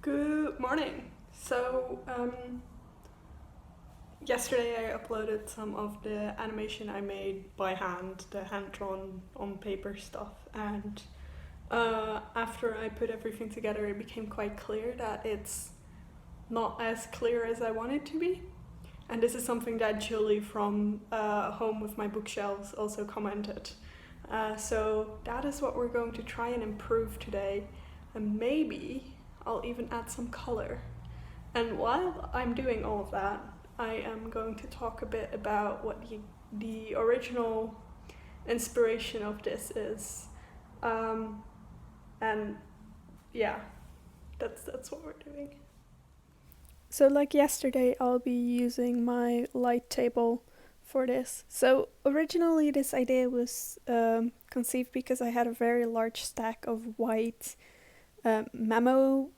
Good morning. Yesterday I uploaded some of the animation I made by hand, the hand drawn on paper stuff, and after I put everything together, it became quite clear that it's not as clear as I want it to be. And this is something that Julie from Home with My Bookshelves also commented. So that is what we're going to try and improve today, and maybe I'll even add some color. And while I'm doing all of that, I am going to talk a bit about what the original inspiration of this is. And yeah, that's what we're doing. So like yesterday, I'll be using my light table for this. So originally this idea was conceived because I had a very large stack of white memo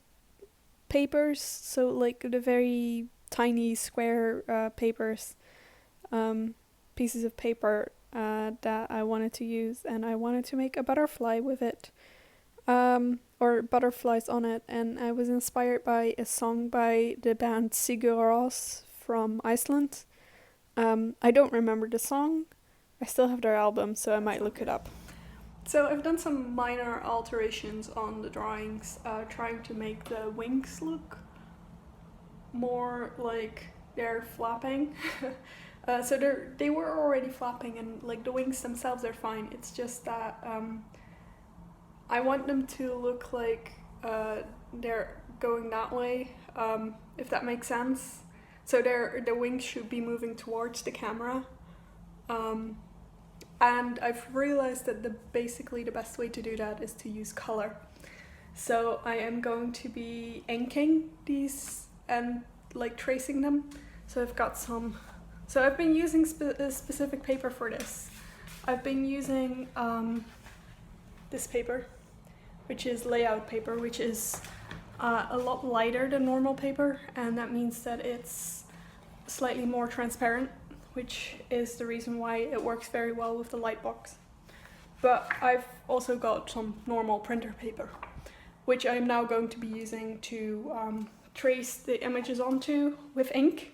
papers, so like the very tiny square papers, pieces of paper that I wanted to use, and I wanted to make a butterfly with it, or butterflies on it, and I was inspired by a song by the band Sigur Rós from Iceland. I don't remember the song. I still have their album, so I might look it up. So I've done some minor alterations on the drawings, trying to make the wings look more like they're flapping. So they were already flapping, and like the wings themselves are fine. It's just that I want them to look like they're going that way, if that makes sense. So the wings should be moving towards the camera. And I've realized that basically the best way to do that is to use color. So I am going to be inking these and like tracing them. So I've been using a specific paper for this. I've been using this paper, which is layout paper, which is a lot lighter than normal paper, and that means that it's slightly more transparent, which is the reason why it works very well with the light box. But I've also got some normal printer paper, which I'm now going to be using to trace the images onto with ink,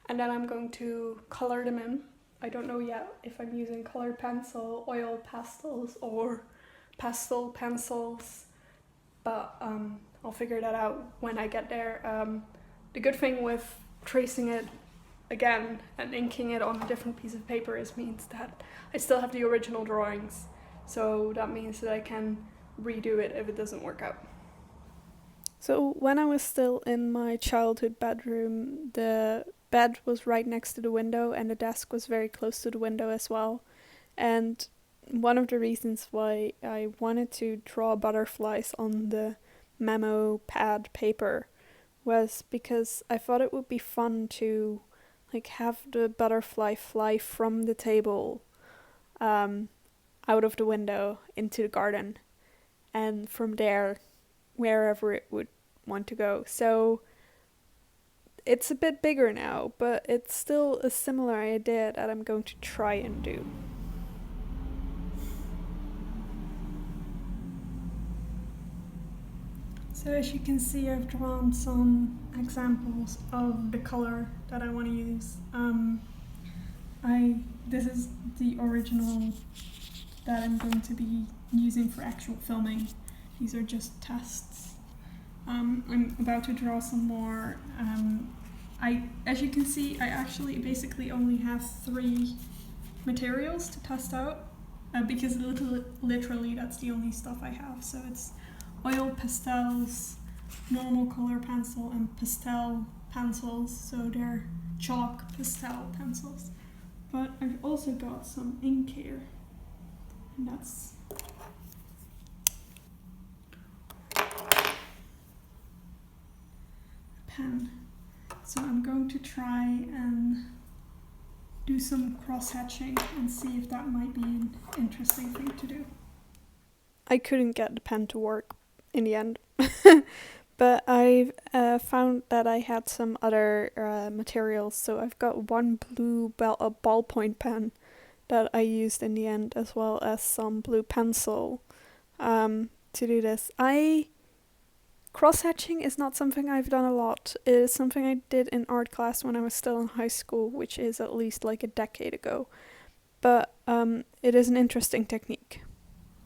and then I'm going to color them in. I don't know yet if I'm using colored pencil, oil pastels, or pastel pencils, but I'll figure that out when I get there. The good thing with tracing it again and inking it on a different piece of paper means that I still have the original drawings, so that means that I can redo it if it doesn't work out. So when I was still in my childhood bedroom, the bed was right next to the window and the desk was very close to the window as well. And one of the reasons why I wanted to draw butterflies on the memo pad paper was because I thought it would be fun to like have the butterfly fly from the table out of the window into the garden, and from there wherever it would want to go. So it's a bit bigger now, but it's still a similar idea that I'm going to try and do. So as you can see, I've drawn some examples of the color that I want to use. This is the original that I'm going to be using for actual filming. These are just tests. I'm about to draw some more. As you can see, I actually basically only have 3 materials to test out, because literally that's the only stuff I have. So it's oil pastels, normal color pencil, and pastel pencils, so they're chalk pastel pencils. But I've also got some ink here, and that's a pen. So I'm going to try and do some cross-hatching and see if that might be an interesting thing to do. I couldn't get the pen to work in the end, but I've found that I had some other materials. So I've got one blue ballpoint pen that I used in the end, as well as some blue pencil to do this. I Cross-hatching is not something I've done a lot. It is something I did in art class when I was still in high school, which is at least like a decade ago. But it is an interesting technique.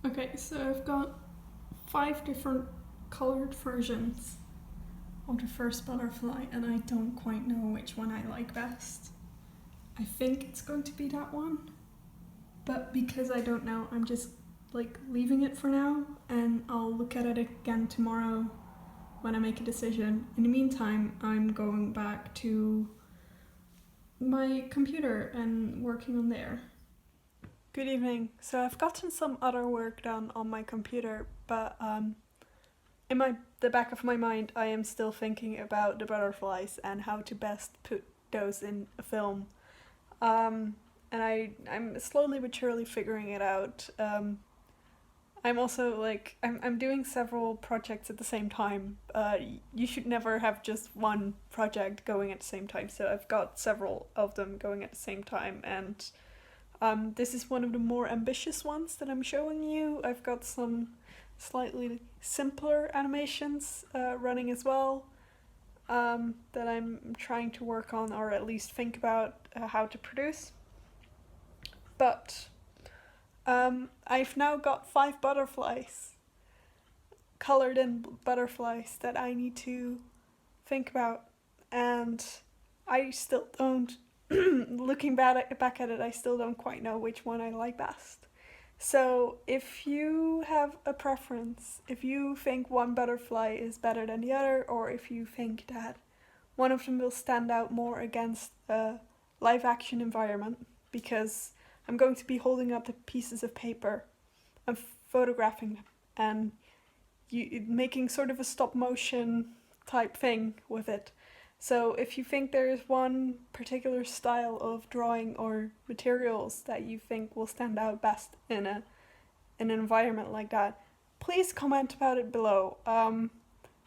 Okay, so I've got 5 different colored versions of the first butterfly, and I don't quite know which one I like best. I think it's going to be that one, but because I don't know, I'm just like leaving it for now, and I'll look at it again tomorrow when I make a decision. In the meantime, I'm going back to my computer and working on there. Good evening. So I've gotten some other work done on my computer, but in the back of my mind, I am still thinking about the butterflies and how to best put those in a film. And I'm slowly but surely figuring it out. I'm also like I'm doing several projects at the same time. You should never have just one project going at the same time. So I've got several of them going at the same time, and this is one of the more ambitious ones that I'm showing you. I've got some slightly simpler animations running as well that I'm trying to work on, or at least think about how to produce. But I've now got 5 butterflies, colored in butterflies that I need to think about, and I still don't, looking back at it, I still don't quite know which one I like best. So if you have a preference, if you think one butterfly is better than the other, or if you think that one of them will stand out more against a live action environment, because I'm going to be holding up the pieces of paper and photographing them and making sort of a stop motion type thing with it. So if you think there is one particular style of drawing or materials that you think will stand out best in an environment like that, please comment about it below.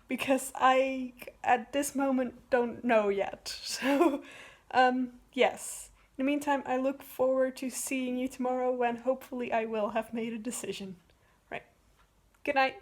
Because I, at this moment, don't know yet. So, yes. In the meantime, I look forward to seeing you tomorrow when hopefully I will have made a decision. Right. Good night.